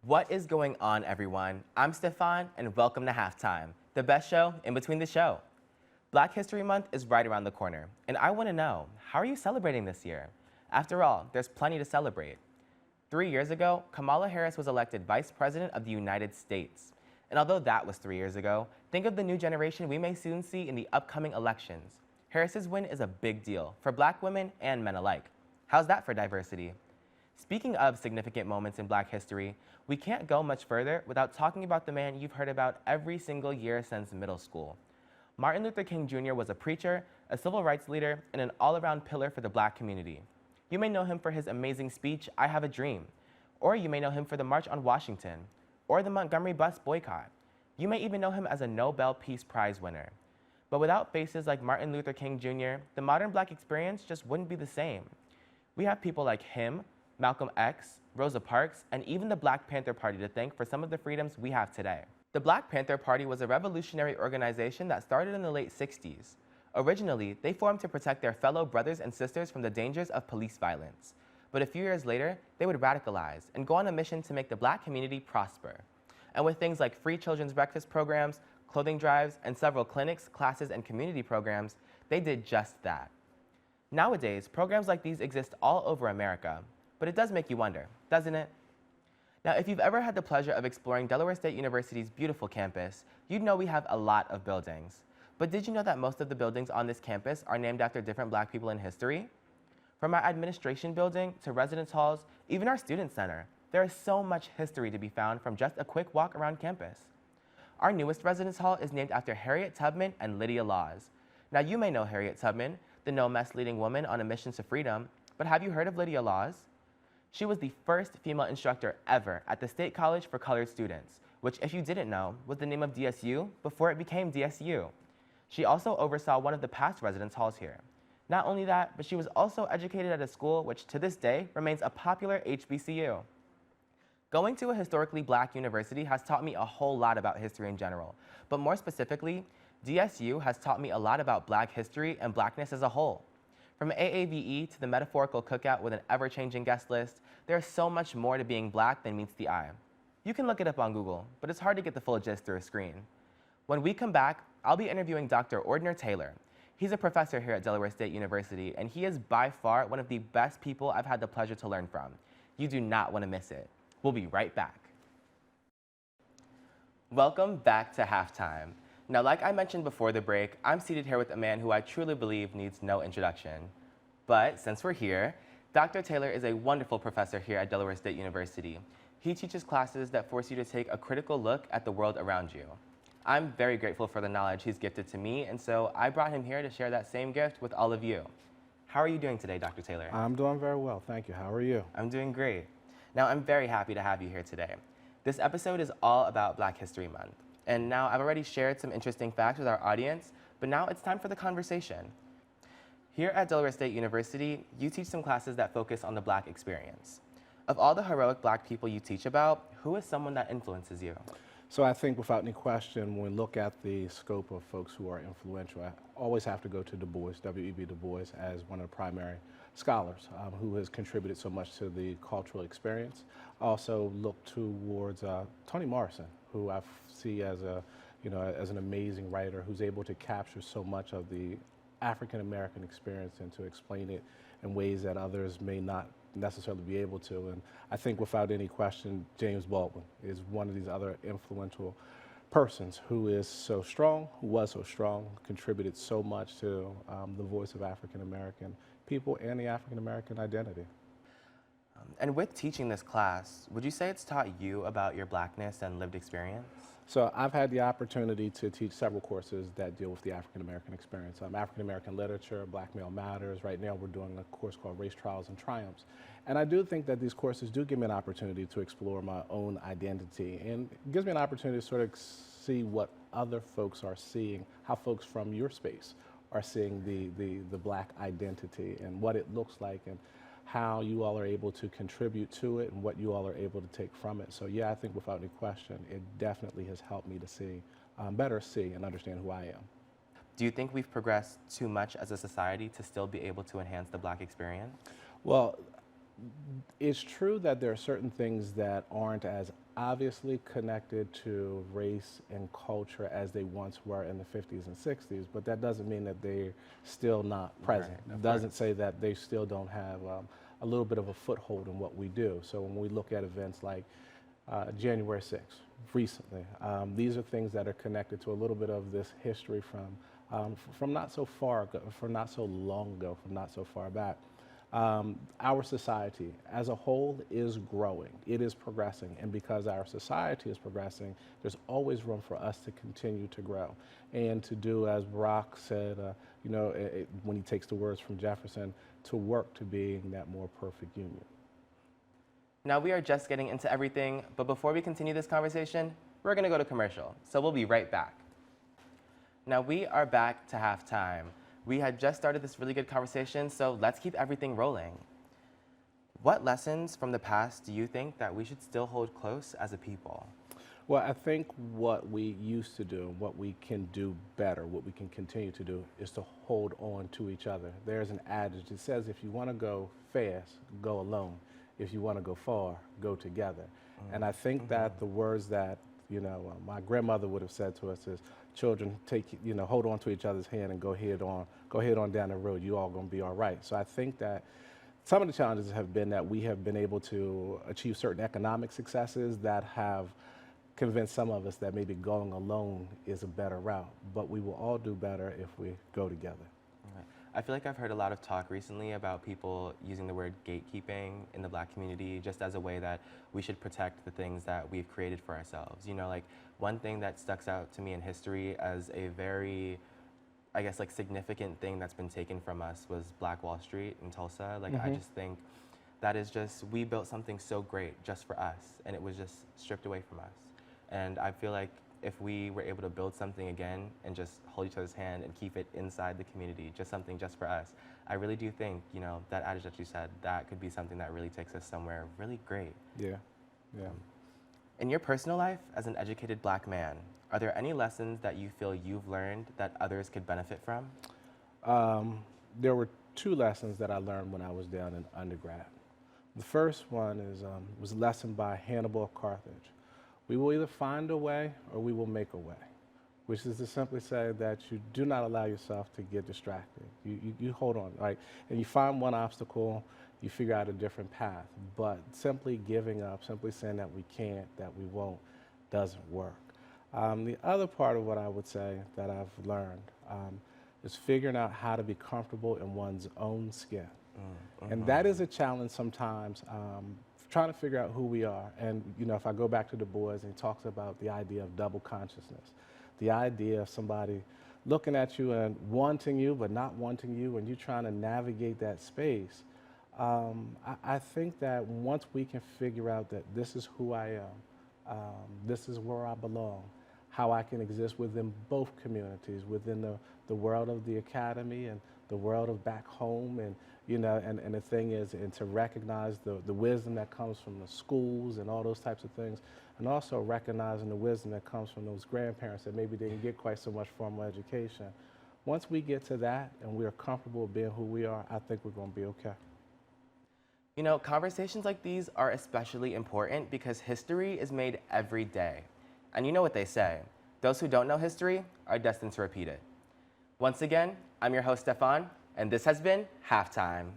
What is going on, everyone? I'm Stefan, and welcome to Halftime, the best show in between the show. Black History Month is right around the corner, and I want to know, how are you celebrating this year? After all, there's plenty to celebrate. 3 years ago, Kamala Harris was elected Vice President of the United States. And although that was 3 years ago, think of the new generation we may soon see in the upcoming elections. Harris's win is a big deal for Black women and men alike. How's that for diversity? Speaking of significant moments in Black history, we can't go much further without talking about the man you've heard about every single year since middle school. Martin Luther King Jr. was a preacher, a civil rights leader, and an all-around pillar for the Black community. You may know him for his amazing speech, "I Have a Dream," or you may know him for the March on Washington, or the Montgomery bus boycott. You may even know him as a Nobel Peace Prize winner. But without faces like Martin Luther King Jr., the modern Black experience just wouldn't be the same. We have people like him, Malcolm X, Rosa Parks, and even the Black Panther Party to thank for some of the freedoms we have today. The Black Panther Party was a revolutionary organization that started in the late 60s. Originally, they formed to protect their fellow brothers and sisters from the dangers of police violence. But a few years later, they would radicalize and go on a mission to make the Black community prosper. And with things like free children's breakfast programs, clothing drives, and several clinics, classes, and community programs, they did just that. Nowadays, programs like these exist all over America, but it does make you wonder, doesn't it? Now, if you've ever had the pleasure of exploring Delaware State University's beautiful campus, you'd know we have a lot of buildings. But did you know that most of the buildings on this campus are named after different Black people in history? From our administration building to residence halls, even our student center, there is so much history to be found from just a quick walk around campus. Our newest residence hall is named after Harriet Tubman and Lydia Laws. Now, you may know Harriet Tubman, the no-mess leading woman on a mission to freedom, but have you heard of Lydia Laws? She was the first female instructor ever at the State College for Colored Students, which, if you didn't know, was the name of DSU before it became DSU. She also oversaw one of the past residence halls here. Not only that, but she was also educated at a school which to this day remains a popular HBCU. Going to a historically Black university has taught me a whole lot about history in general, but more specifically, DSU has taught me a lot about Black history and Blackness as a whole. From AAVE to the metaphorical cookout with an ever-changing guest list, there's so much more to being Black than meets the eye. You can look it up on Google, but it's hard to get the full gist through a screen. When we come back, I'll be interviewing Dr. Ordner Taylor. He's a professor here at Delaware State University, and he is by far one of the best people I've had the pleasure to learn from. You do not want to miss it. We'll be right back. Welcome back to Halftime. Now, like I mentioned before the break, I'm seated here with a man who I truly believe needs no introduction. But since we're here, Dr. Taylor is a wonderful professor here at Delaware State University. He teaches classes that force you to take a critical look at the world around you. I'm very grateful for the knowledge he's gifted to me, and so I brought him here to share that same gift with all of you. How are you doing today, Dr. Taylor? I'm doing very well, thank you. How are you? I'm doing great. Now, I'm very happy to have you here today. This episode is all about Black History Month. And now I've already shared some interesting facts with our audience, but now it's time for the conversation. Here at Delaware State University, you teach some classes that focus on the Black experience. Of all the heroic Black people you teach about, who is someone that influences you? So I think without any question, when we look at the scope of folks who are influential, I always have to go to Du Bois, W.E.B. Du Bois, as one of the primary scholars who has contributed so much to the cultural experience. I also look towards Toni Morrison, who I see as as an amazing writer who's able to capture so much of the African American experience and to explain it in ways that others may not necessarily be able to. And I think without any question, James Baldwin is one of these other influential persons who is so strong, who was so strong, contributed so much to the voice of African American people and the African American identity. And with teaching this class, would you say it's taught you about your Blackness and lived experience? So I've had the opportunity to teach several courses that deal with the African American experience. African American literature, Black Male Matters. Right now we're doing a course called Race Trials and Triumphs. And I do think that these courses do give me an opportunity to explore my own identity, and it gives me an opportunity to sort of see what other folks are seeing, how folks from your space are seeing the Black identity and what it looks like, and how you all are able to contribute to it and what you all are able to take from it. So yeah, I think without any question, it definitely has helped me to see, better see and understand who I am. Do you think we've progressed too much as a society to still be able to enhance the Black experience? Well, It's true that there are certain things that aren't as obviously connected to race and culture as they once were in the 50s and 60s, but that doesn't mean that they're still not present. Right, It doesn't say that they still don't have a little bit of a foothold in what we do. So when we look at events like January 6th, recently, these are things that are connected to a little bit of this history from not so far ago, from not so long ago, from not so far back. Our society as a whole is growing. It is progressing. And because our society is progressing, there's always room for us to continue to grow and to do, as Barack said, when he takes the words from Jefferson, to work to being that more perfect union. Now we are just getting into everything, but before we continue this conversation, we're gonna go to commercial. So we'll be right back. Now we are back to halftime. We had just started this really good conversation, so let's keep everything rolling. What lessons from the past do you think that we should still hold close as a people? Well, I think what we used to do, what we can do better, what we can continue to do, is to hold on to each other. There's an adage that says if you want to go fast, go alone. If you want to go far, go together. And I think that the words that my grandmother would have said to us is, children, hold on to each other's hand and go ahead on down the road. You all gonna be all right. So I think that some of the challenges have been that we have been able to achieve certain economic successes that have convinced some of us that maybe going alone is a better route. But we will all do better if we go together. I feel like I've heard a lot of talk recently about people using the word gatekeeping in the Black community just as a way that we should protect the things that we've created for ourselves. Like one thing that stuck out to me in history as a very, I guess, like significant thing that's been taken from us was Black Wall Street in Tulsa. I just think that is just, we built something so great just for us, and it was just stripped away from us. And I feel like if we were able to build something again and just hold each other's hand and keep it inside the community, just something just for us, I really do think, that adage that you said, that could be something that really takes us somewhere really great. Yeah. In your personal life, as an educated Black man, are there any lessons that you feel you've learned that others could benefit from? There were two lessons that I learned when I was down in undergrad. The first one was a lesson by Hannibal Carthage. We will either find a way or we will make a way, which is to simply say that you do not allow yourself to get distracted. You hold on, right? And you find one obstacle, you figure out a different path. But simply giving up, simply saying that we can't, that we won't, doesn't work. The other part of what I would say that I've learned is figuring out how to be comfortable in one's own skin. And that is a challenge sometimes, trying to figure out who we are. And if I go back to Du Bois, and he talks about the idea of double consciousness, the idea of somebody looking at you and wanting you but not wanting you, and you trying to navigate that space. I think that once we can figure out that this is who I am, this is where I belong, how I can exist within both communities, within the world of the academy and the world of back home, and the thing is, and to recognize the wisdom that comes from the schools and all those types of things, and also recognizing the wisdom that comes from those grandparents that maybe didn't get quite so much formal education. Once we get to that and we are comfortable being who we are, I think we're going to be okay. Conversations like these are especially important because history is made every day. And you know what they say, those who don't know history are destined to repeat it. Once again, I'm your host, Stefan, and this has been Halftime.